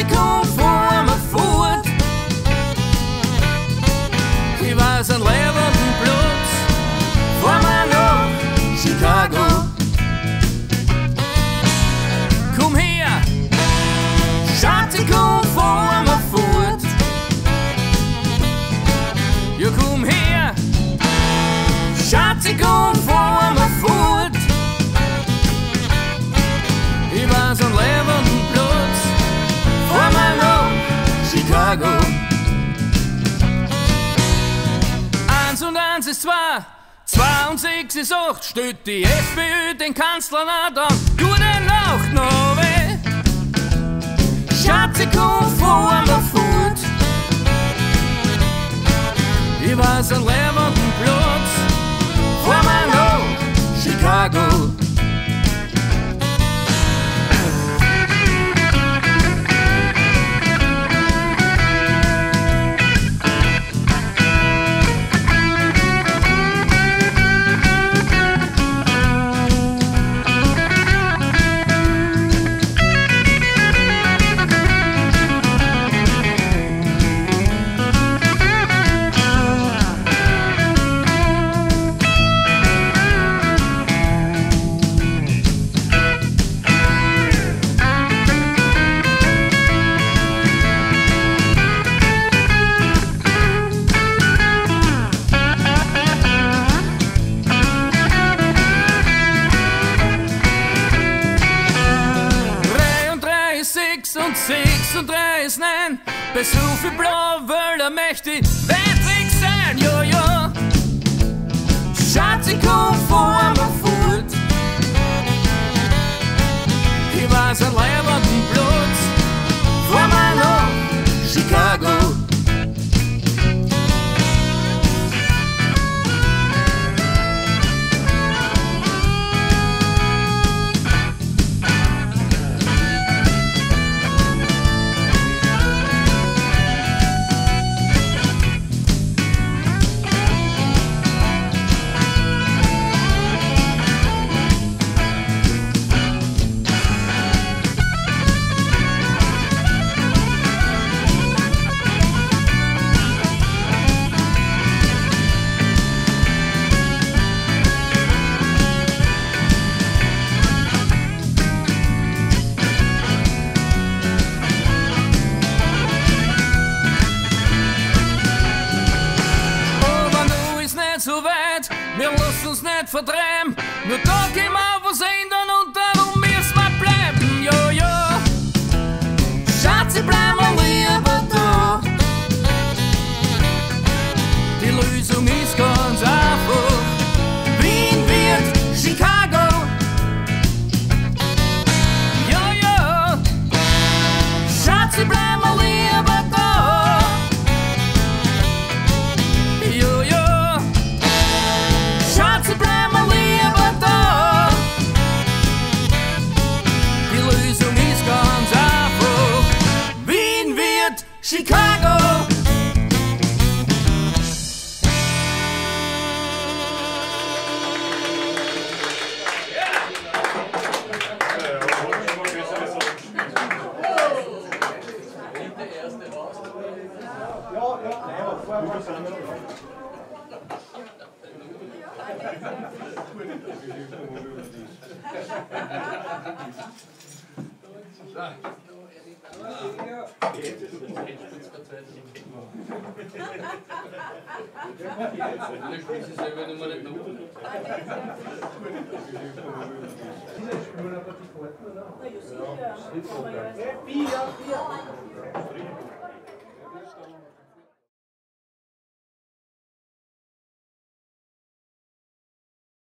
Schatzi, komm vor mir fort. Ich weiß an lebenden Platz, fahr mir nach Chicago. Komm her, Schatzi, komm vor mir fort. Ja, komm her, Schatzi, komm vor mir fort. Ich weiß an lebenden Platz, fahr mir nach Chicago. 1 und 1 ist 2, 2 und 6 ist 8. Stellt die FPÖ den Kanzler nicht an. Gute Nacht, noch weh. Schatzi, komm vor mir fort. Ich weiß an lebenden Platz, fahr mir nach Chicago. Und 6 und 3 ist 9. Bei so viel Blauwälder möchte ich weit weg sein, ja, ja. Schatzi, komm vor mir fort. Ich weiß an lebenden Platz, fahr mir nach Chicago. So weit, wir lassen uns nicht verdrehen. Nur da können wir was ändern und darum müssen wir bleiben, ja, ja. Schatzi, bleib mal lieber da. Die Lösung ist ganz einfach. Wien wird Chicago. Ja, ja. Schatzi, bleib mal lieber da. Ja, ja. Schatzi, bleib mal lieber da. Die Lösung ist ganz einfach. Wien wird Chicago. Ja, sicher.